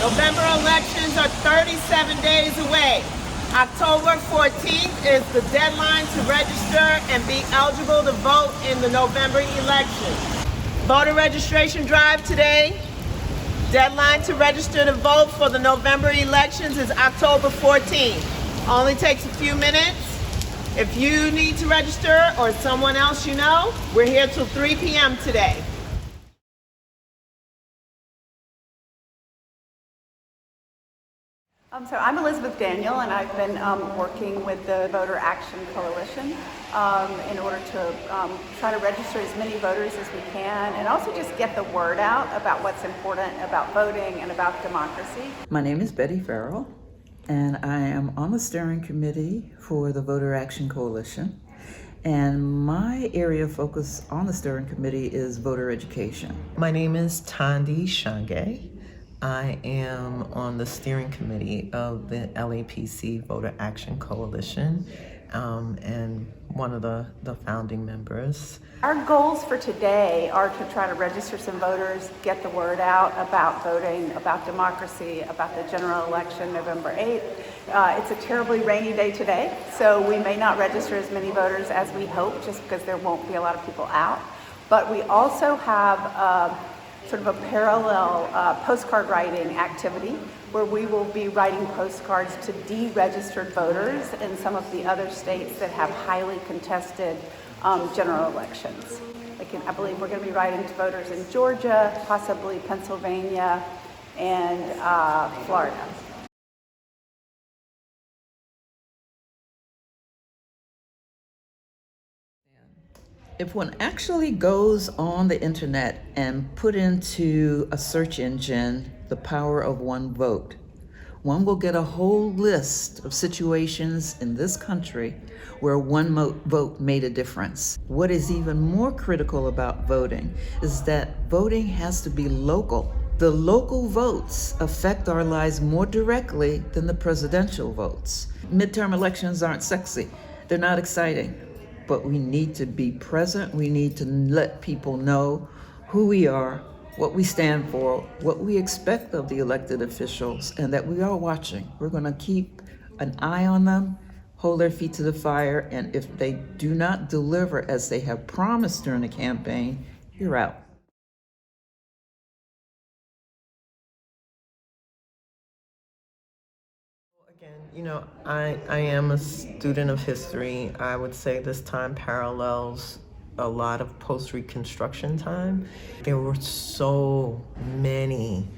November elections are 37 days away. October 14th is the deadline to register and be eligible to vote in the November election. Voter registration drive today. Deadline to register to vote for the November elections is October 14th. Only takes a few minutes. If you need to register or someone else you know, we're here till 3 p.m. today. So I'm Elizabeth Daniel, and I've been working with the Voter Action Coalition in order to try to register as many voters as we can, and also just get the word out about what's important about voting and about democracy. My name is Betty Farrell, and I am on the steering committee for the Voter Action Coalition. And my area of focus on the steering committee is voter education. My name is Tandi Shange. I am on the steering committee of the LAPC Voter Action Coalition and one of the founding members. Our goals for today are to try to register some voters, get the word out about voting, about democracy, about the general election November 8th. It's a terribly rainy day today, so we may not register as many voters as we hope just because there won't be a lot of people out. But we also have sort of a parallel postcard writing activity where we will be writing postcards to deregistered voters in some of the other states that have highly contested general elections. I believe we're going to be writing to voters in Georgia, possibly Pennsylvania, and Florida. If one actually goes on the internet and put into a search engine the power of one vote, one will get a whole list of situations in this country where one vote made a difference. What is even more critical about voting is that voting has to be local. The local votes affect our lives more directly than the presidential votes. Midterm elections aren't sexy. They're not exciting. But we need to be present. We need to let people know who we are, what we stand for, what we expect of the elected officials, and that we are watching. We're going to keep an eye on them, hold their feet to the fire, and if they do not deliver as they have promised during the campaign, you're out. Again, I am a student of history. I would say this time parallels a lot of post-Reconstruction time. There were so many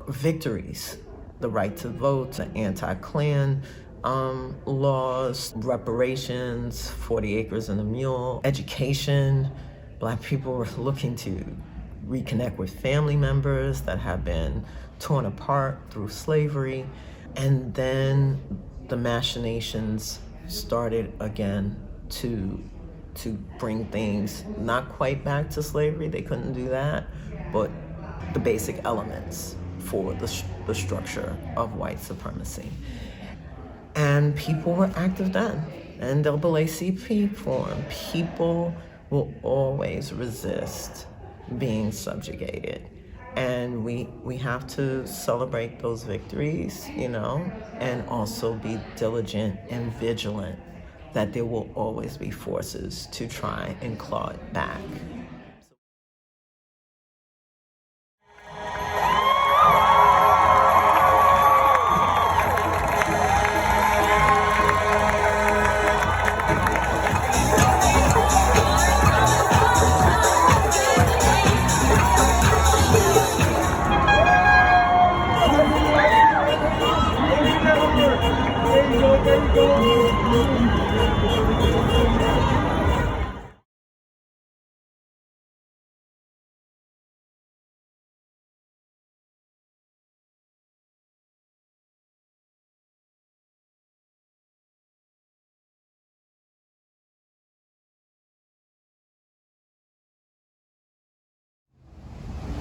victories. The right to vote, the anti-Klan laws, reparations, 40 acres and a mule, education. Black people were looking to reconnect with family members that have been torn apart through slavery. And then the machinations started again to bring things not quite back to slavery. They couldn't do that, but the basic elements for the structure of white supremacy. And people were active then. NAACP formed. People will always resist being subjugated. And we have to celebrate those victories, and also be diligent and vigilant that there will always be forces to try and claw it back.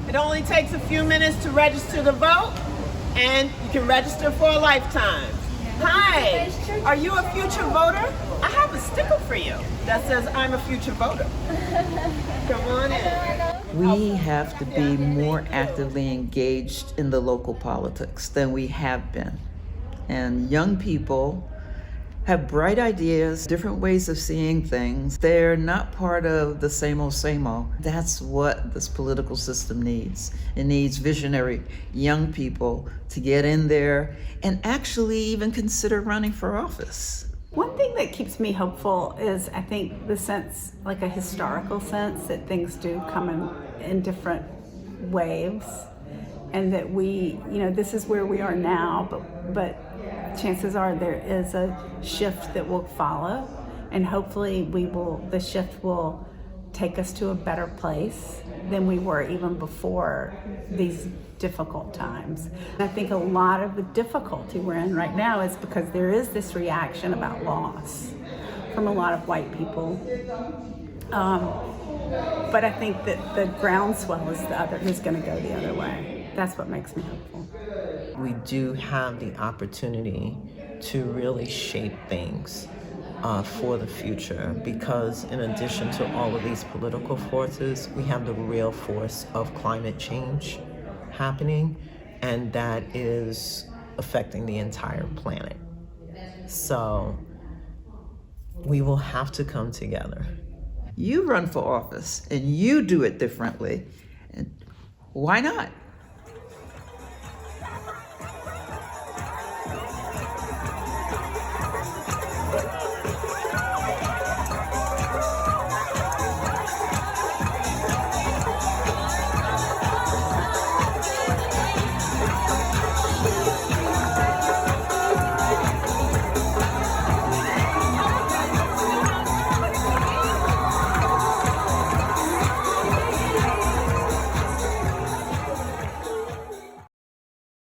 It only takes a few minutes to register to vote, and you can register for a lifetime. Hi, are you a future voter? I have a sticker for you that says I'm a future voter. Come on in. We have to be more actively engaged in the local politics than we have been. And young people have bright ideas, different ways of seeing things. They're not part of the same old, same old. That's what this political system needs. It needs visionary young people to get in there and actually even consider running for office. One thing that keeps me hopeful is, I think, the sense, like a historical sense, that things do come in different waves, and that we, this is where we are now, but chances are there is a shift that will follow, and hopefully the shift will take us to a better place than we were even before these difficult times. And I think a lot of the difficulty we're in right now is because there is this reaction about loss from a lot of white people. But I think that the groundswell is going to go the other way. That's what makes me hopeful. We do have the opportunity to really shape things for the future, because in addition to all of these political forces, we have the real force of climate change happening, and that is affecting the entire planet. So we will have to come together. You run for office and you do it differently. And why not?